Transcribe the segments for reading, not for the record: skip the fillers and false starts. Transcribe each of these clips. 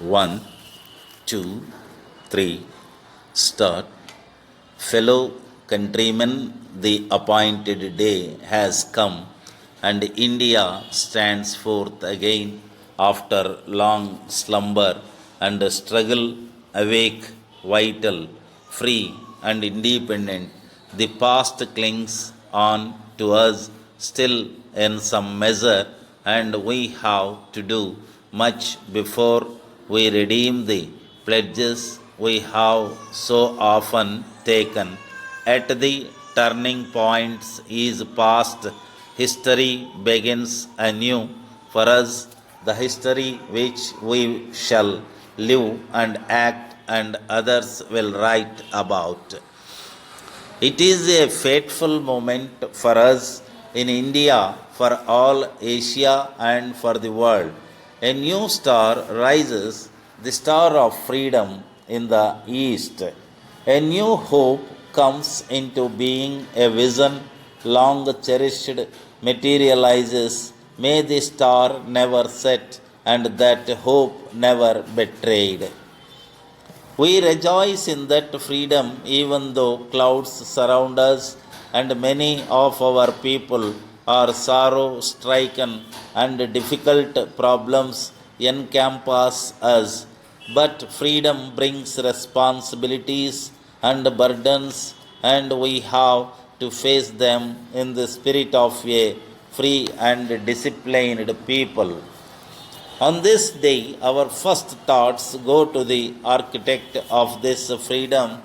One, two, three, start. Fellow countrymen, the appointed day has come, and India stands forth again after long slumber and struggle, awake, vital, free, and independent. The past clings on to us still in some measure, and we have to do much before we redeem the pledges we have so often taken. At the turning points is past, history begins anew for us, the history which we shall live and act and others will write about. It is a fateful moment for us in India, for all Asia, and for the world. A new star rises, the star of freedom in the east. A new hope comes into being, a vision long cherished materializes. May the star never set and that hope never betrayed. We rejoice in that freedom even though clouds surround us and many of our people are sorrow stricken and difficult problems encompass us. But freedom brings responsibilities and burdens, and we have to face them in the spirit of a free and disciplined people. On this day, our first thoughts go to the architect of this freedom,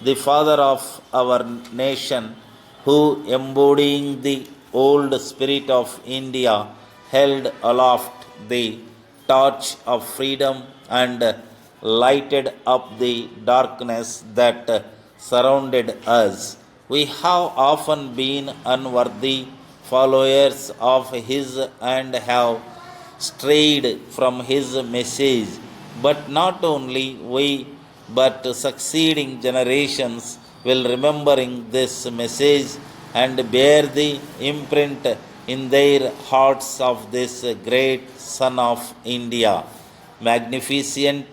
the father of our nation, who, embodying the old spirit of India, held aloft the torch of freedom and lighted up the darkness that surrounded us. We have often been unworthy followers of his and have strayed from his message, but not only we, but succeeding generations will remembering this message and bear the imprint in their hearts of this great son of India, magnificent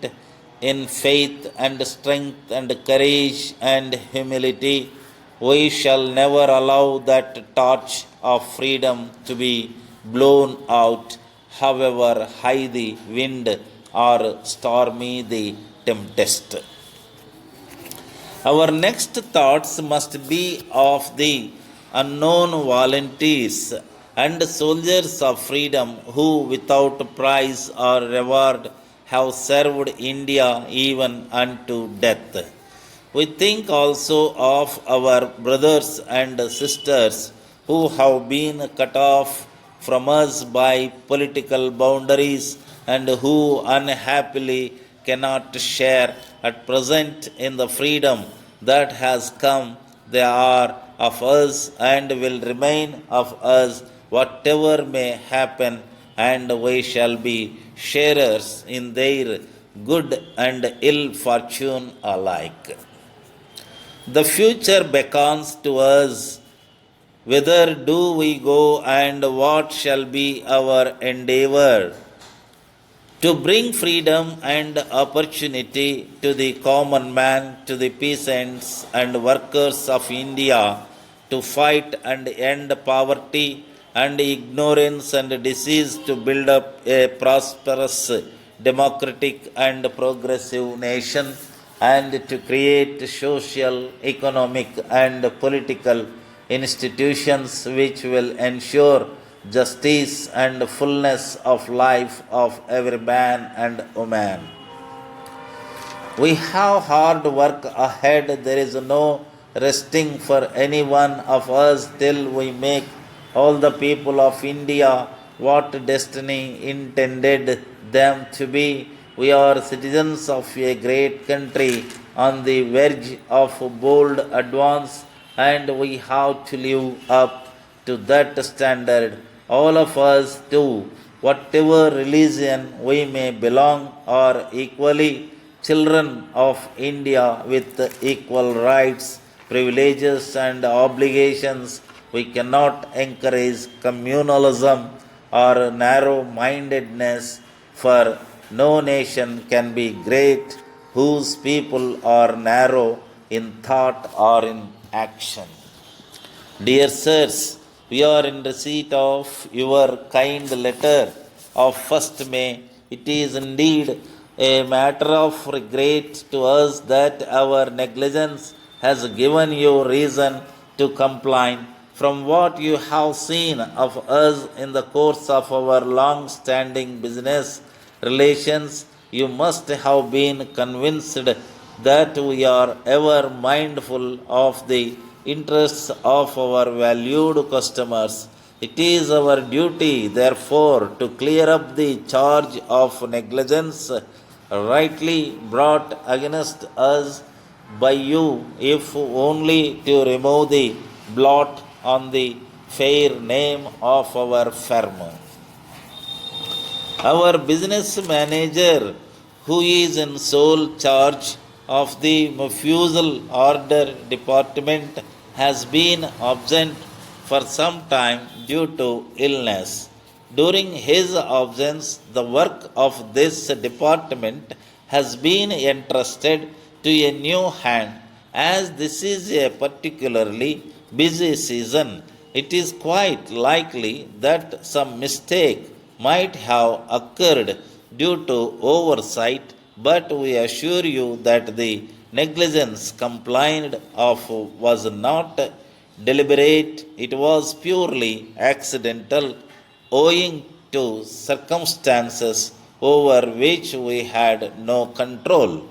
in faith and strength and courage and humility. We shall never allow that torch of freedom to be blown out, however high the wind or stormy the tempest. Our next thoughts must be of the unknown volunteers and soldiers of freedom who, without prize or reward, have served India even unto death. We think also of our brothers and sisters who have been cut off from us by political boundaries and who unhappily cannot share at present in the freedom that has come. They are of us and will remain of us whatever may happen, and we shall be sharers in their good and ill fortune alike. The future beckons to us. Whither do we go and what shall be our endeavor? To bring freedom and opportunity to the common man, to the peasants and workers of India, to fight and end poverty and ignorance and disease, to build up a prosperous, democratic and progressive nation, and to create social, economic and political institutions which will ensure justice and fullness of life of every man and woman. We have hard work ahead. There is no resting for any one of us till we make all the people of India what destiny intended them to be. We are citizens of a great country on the verge of bold advance, and we have to live up to that standard. All of us too, whatever religion we may belong, are equally children of India with equal rights, privileges and obligations. We cannot encourage communalism or narrow-mindedness, for No nation can be great whose people are narrow in thought or in action. Dear sirs, we are in receipt of your kind letter of 1st May. It is indeed a matter of regret to us that our negligence has given you reason to complain. From what you have seen of us in the course of our long standing business relations, you must have been convinced that we are ever mindful of the interests of our valued customers. It is our duty, therefore, to clear up the charge of negligence rightly brought against us by you, if only to remove the blot on the fair name of our firm. Our business manager, who is in sole charge of the Mufusal Order Department, has been absent for some time due to illness. During his absence, the work of this department has been entrusted to a new hand. As this is a particularly busy season, it is quite likely that some mistake might have occurred due to oversight, but we assure you that the negligence complained of was not deliberate, it was purely accidental, owing to circumstances over which we had no control.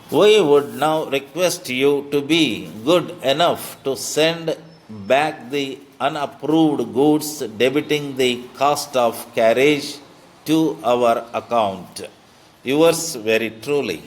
We would now request you to be good enough to send back the unapproved goods, debiting the cost of carriage to our account. Yours very truly.